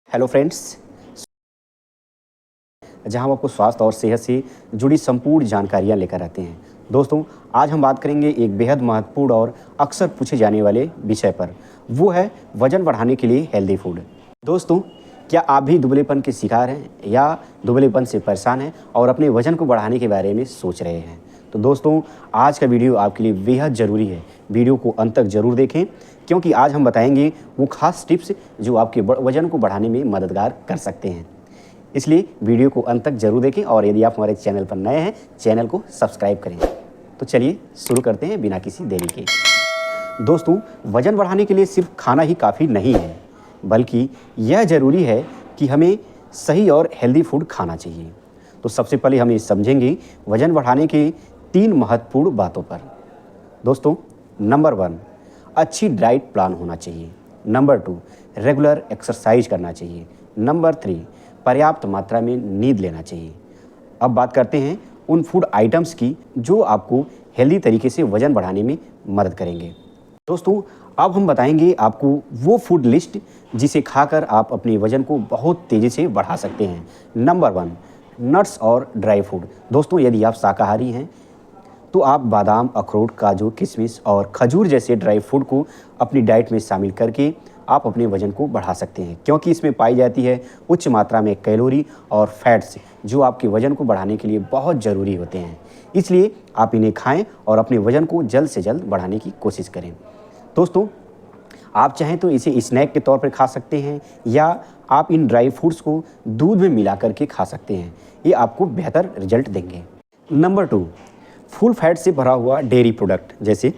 Hello friends, जहां हम आपको स्वास्थ्य और सेहत से जुड़ी संपूर्ण जानकारियां लेकर आते हैं। दोस्तों, आज हम बात करेंगे एक बेहद महत्वपूर्ण और अक्सर पूछे जाने वाले विषय पर। वो है वजन बढ़ाने के लिए हेल्दी फूड। दोस्तों, क्या आप भी दुबलेपन के शिकार हैं या दुबलेपन से परेशान हैं और अपने वजन को बढ़ाने के बारे में सोच रहे हैं? तो दोस्तों, आज का वीडियो आपके लिए बेहद ज़रूरी है। वीडियो को अंत तक ज़रूर देखें, क्योंकि आज हम बताएंगे वो खास टिप्स जो आपके वजन को बढ़ाने में मददगार कर सकते हैं। इसलिए वीडियो को अंत तक जरूर देखें और यदि आप हमारे चैनल पर नए हैं, चैनल को सब्सक्राइब करें। तो चलिए शुरू करते हैं बिना किसी देरी के। दोस्तों, वजन बढ़ाने के लिए सिर्फ खाना ही काफ़ी नहीं है, बल्कि यह ज़रूरी है कि हमें सही और हेल्दी फूड खाना चाहिए। तो सबसे पहले हम ये समझेंगे वजन बढ़ाने के 3 महत्वपूर्ण बातों पर। दोस्तों, नंबर 1, अच्छी डाइट प्लान होना चाहिए। नंबर 2, रेगुलर एक्सरसाइज करना चाहिए। नंबर 3, पर्याप्त मात्रा में नींद लेना चाहिए। अब बात करते हैं उन फूड आइटम्स की जो आपको हेल्दी तरीके से वजन बढ़ाने में मदद करेंगे। दोस्तों, अब हम बताएंगे आपको वो फूड लिस्ट जिसे खाकर आप अपने वजन को बहुत तेज़ी से बढ़ा सकते हैं। नंबर 1, नट्स और ड्राई फूड। दोस्तों, यदि आप शाकाहारी हैं तो आप बादाम, अखरोट, काजू, किशमिश और खजूर जैसे ड्राई फूड को अपनी डाइट में शामिल करके आप अपने वजन को बढ़ा सकते हैं, क्योंकि इसमें पाई जाती है उच्च मात्रा में कैलोरी और फैट्स जो आपके वजन को बढ़ाने के लिए बहुत ज़रूरी होते हैं। इसलिए आप इन्हें खाएं और अपने वजन को जल्द से जल्द बढ़ाने की कोशिश करें। दोस्तों, आप चाहें तो इसे स्नैक के तौर पर खा सकते हैं या आप इन ड्राई फ्रूट्स को दूध में मिला करके खा सकते हैं। ये आपको बेहतर रिजल्ट देंगे। नंबर 2, फुल फैट से भरा हुआ डेयरी प्रोडक्ट जैसे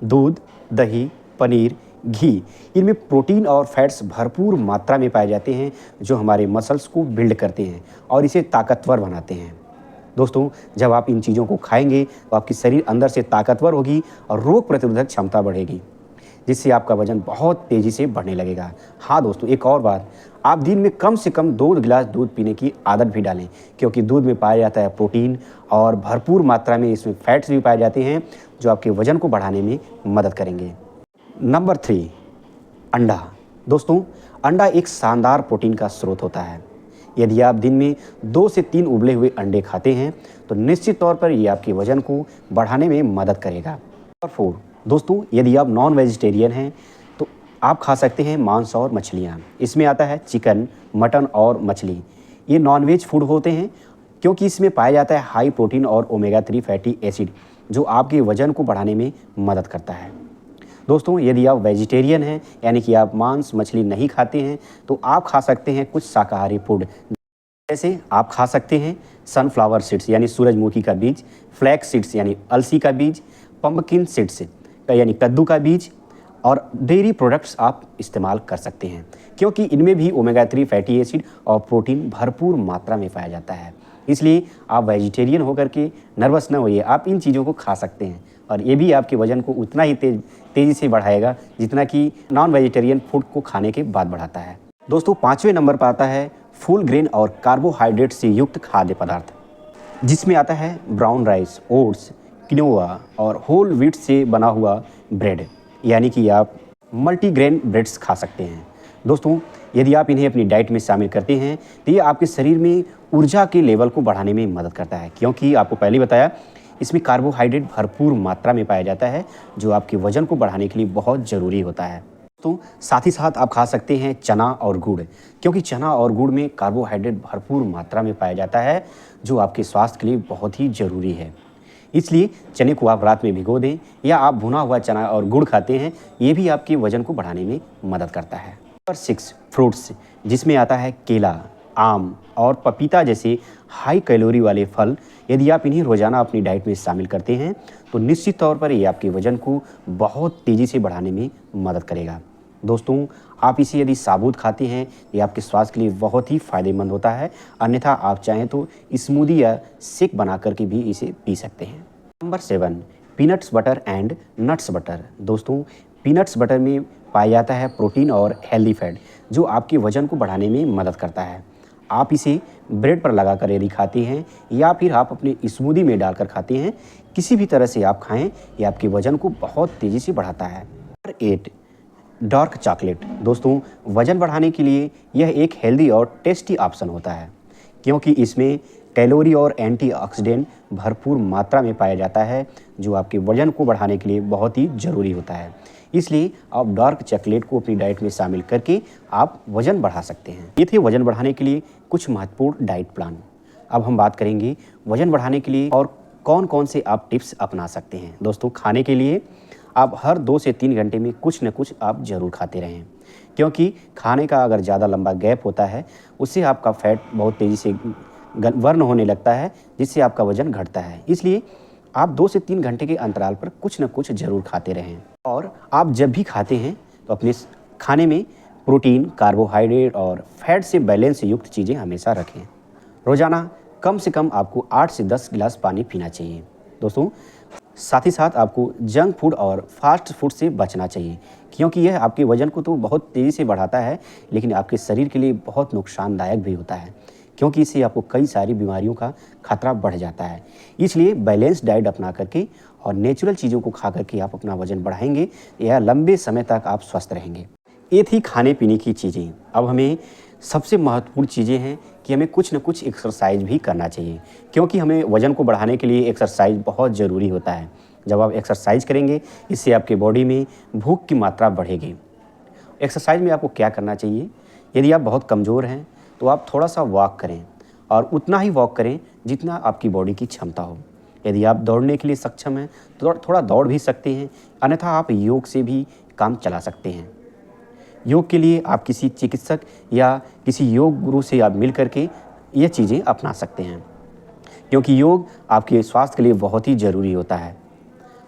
दूध, दही, पनीर, घी। इनमें प्रोटीन और फैट्स भरपूर मात्रा में पाए जाते हैं जो हमारे मसल्स को बिल्ड करते हैं और इसे ताकतवर बनाते हैं। दोस्तों, जब आप इन चीज़ों को खाएंगे तो आपकी शरीर अंदर से ताकतवर होगी और रोग प्रतिरोधक क्षमता बढ़ेगी, जिससे आपका वजन बहुत तेज़ी से बढ़ने लगेगा। हाँ दोस्तों, एक और बात, आप दिन में कम से कम 2 गिलास दूध पीने की आदत भी डालें, क्योंकि दूध में पाया जाता है प्रोटीन और भरपूर मात्रा में इसमें फैट्स भी पाए जाते हैं जो आपके वजन को बढ़ाने में मदद करेंगे। नंबर 3, अंडा। दोस्तों, अंडा एक शानदार प्रोटीन का स्रोत होता है। यदि आप दिन में 2 से 3 उबले हुए अंडे खाते हैं तो निश्चित तौर पर ये आपके वजन को बढ़ाने में मदद करेगा। नंबर 4, दोस्तों, यदि आप नॉन वेजिटेरियन हैं तो आप खा सकते हैं मांस और मछलियाँ। इसमें आता है चिकन, मटन और मछली। ये नॉन-वेज फूड होते हैं क्योंकि इसमें पाया जाता है हाई प्रोटीन और ओमेगा 3 फैटी एसिड जो आपके वजन को बढ़ाने में मदद करता है। दोस्तों, यदि आप वेजिटेरियन हैं, यानी कि आप मांस मछली नहीं खाते हैं, तो आप खा सकते हैं कुछ शाकाहारी फूड। जैसे आप खा सकते हैं सनफ्लावर सीड्स यानी सूरजमुखी का बीज, फ्लैक्स सीड्स यानी अलसी का बीज, पंपकिन सीड्स यानी कद्दू का बीज और डेयरी प्रोडक्ट्स आप इस्तेमाल कर सकते हैं, क्योंकि इनमें भी ओमेगा 3 फैटी एसिड और प्रोटीन भरपूर मात्रा में पाया जाता है। इसलिए आप वेजिटेरियन होकर के नर्वस न होइए, आप इन चीज़ों को खा सकते हैं और ये भी आपके वजन को उतना ही तेज़ी से बढ़ाएगा जितना कि नॉन वेजिटेरियन फूड को खाने के बाद बढ़ाता है। दोस्तों, 5वें नंबर पर आता है फुल ग्रेन और कार्बोहाइड्रेट से युक्त खाद्य पदार्थ, जिसमें आता है ब्राउन राइस, ओट्स, क्विनोआ और होल व्हीट से बना हुआ ब्रेड, यानी कि आप मल्टीग्रेन ब्रेड्स खा सकते हैं। दोस्तों, यदि आप इन्हें अपनी डाइट में शामिल करते हैं तो ये आपके शरीर में ऊर्जा के लेवल को बढ़ाने में मदद करता है, क्योंकि आपको पहले बताया इसमें कार्बोहाइड्रेट भरपूर मात्रा में पाया जाता है जो आपके वजन को बढ़ाने के लिए बहुत ज़रूरी होता है। तो साथ ही साथ आप खा सकते हैं चना और गुड़, क्योंकि चना और गुड़ में कार्बोहाइड्रेट भरपूर मात्रा में पाया जाता है जो आपके स्वास्थ्य के लिए बहुत ही ज़रूरी है। इसलिए चने को आप रात में भिगो दें या आप भुना हुआ चना और गुड़ खाते हैं, ये भी आपके वजन को बढ़ाने में मदद करता है। नंबर 6, फ्रूट्स, जिसमें आता है केला, आम और पपीता जैसे हाई कैलोरी वाले फल। यदि आप इन्हें रोज़ाना अपनी डाइट में शामिल करते हैं तो निश्चित तौर पर ये आपके वजन को बहुत तेज़ी से बढ़ाने में मदद करेगा। दोस्तों, आप इसे यदि साबुत खाते हैं ये आपके स्वास्थ्य के लिए बहुत ही फ़ायदेमंद होता है, अन्यथा आप चाहें तो स्मूदी या शेक बना करके भी इसे पी सकते हैं। Number 7, peanuts butter and nuts butter. दोस्तों, पीनट्स बटर में पाया जाता है प्रोटीन और हेल्दी फैट जो आपके वजन को बढ़ाने में मदद करता है। आप इसे ब्रेड पर लगाकर यदि खाते हैं या फिर आप अपने स्मूदी में डालकर खाते हैं, किसी भी तरह से आप खाएं, ये आपके वजन को बहुत तेज़ी से बढ़ाता है। नंबर 8, डार्क चॉकलेट दोस्तों, वज़न बढ़ाने के लिए यह एक हेल्दी और टेस्टी ऑप्शन होता है, क्योंकि इसमें कैलोरी और एंटीऑक्सीडेंट भरपूर मात्रा में पाया जाता है, जो आपके वज़न को बढ़ाने के लिए बहुत ही ज़रूरी होता है। इसलिए आप डार्क चॉकलेट को अपनी डाइट में शामिल करके आप वज़न बढ़ा सकते हैं। ये थे वज़न बढ़ाने के लिए कुछ महत्वपूर्ण डाइट प्लान। अब हम बात करेंगे वज़न बढ़ाने के लिए और कौन-कौन से आप टिप्स अपना सकते हैं। दोस्तों, खाने के लिए आप हर 2 से 3 घंटे में कुछ न कुछ आप ज़रूर खाते रहें, क्योंकि खाने का अगर ज़्यादा लंबा गैप होता है, उससे आपका फैट बहुत तेज़ी से बर्न होने लगता है, जिससे आपका वज़न घटता है। इसलिए आप 2 से 3 घंटे के अंतराल पर कुछ न कुछ ज़रूर खाते रहें। और आप जब भी खाते हैं तो अपने खाने में प्रोटीन, कार्बोहाइड्रेट और फैट से बैलेंस युक्त चीज़ें हमेशा रखें। रोज़ाना कम से कम आपको 8 से 10 गिलास पानी पीना चाहिए। दोस्तों, साथ ही साथ आपको जंक फूड और फास्ट फूड से बचना चाहिए, क्योंकि यह आपके वज़न को तो बहुत तेज़ी से बढ़ाता है, लेकिन आपके शरीर के लिए बहुत नुकसानदायक भी होता है, क्योंकि इससे आपको कई सारी बीमारियों का खतरा बढ़ जाता है। इसलिए बैलेंस डाइट अपना करके और नेचुरल चीज़ों को खा करके आप अपना वज़न बढ़ाएंगे या लंबे समय तक आप स्वस्थ रहेंगे। ये थी खाने पीने की चीज़ें। अब हमें सबसे महत्वपूर्ण चीज़ें हैं कि हमें कुछ न कुछ एक्सरसाइज भी करना चाहिए, क्योंकि हमें वज़न को बढ़ाने के लिए एक्सरसाइज बहुत ज़रूरी होता है। जब आप एक्सरसाइज करेंगे, इससे आपके बॉडी में भूख की मात्रा बढ़ेगी। एक्सरसाइज में आपको क्या करना चाहिए? यदि आप बहुत कमज़ोर हैं तो आप थोड़ा सा वॉक करें, और उतना ही वॉक करें जितना आपकी बॉडी की क्षमता हो। यदि आप दौड़ने के लिए सक्षम हैं तो थोड़ा दौड़ भी सकते हैं, अन्यथा आप योग से भी काम चला सकते हैं। योग के लिए आप किसी चिकित्सक या किसी योग गुरु से आप मिल करके ये चीज़ें अपना सकते हैं, क्योंकि योग आपके स्वास्थ्य के लिए बहुत ही ज़रूरी होता है।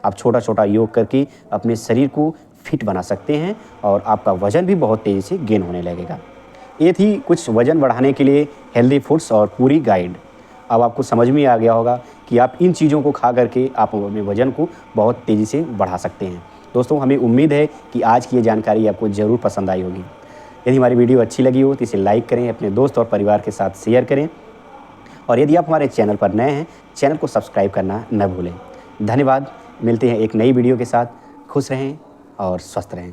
आप छोटा-छोटा योग करके अपने शरीर को फिट बना सकते हैं और आपका वज़न भी बहुत तेज़ी से गेन होने लगेगा। ये थी कुछ वज़न बढ़ाने के लिए हेल्दी फूड्स और पूरी गाइड। अब आपको समझ में आ गया होगा कि आप इन चीज़ों को खा करके आप अपने वज़न को बहुत तेज़ी से बढ़ा सकते हैं। दोस्तों, हमें उम्मीद है कि आज की ये जानकारी आपको ज़रूर पसंद आई होगी। यदि हमारी वीडियो अच्छी लगी हो तो इसे लाइक करें, अपने दोस्त और परिवार के साथ शेयर करें, और यदि आप हमारे चैनल पर नए हैं, चैनल को सब्सक्राइब करना न भूलें। धन्यवाद। मिलते हैं एक नई वीडियो के साथ। खुश रहें और स्वस्थ रहें।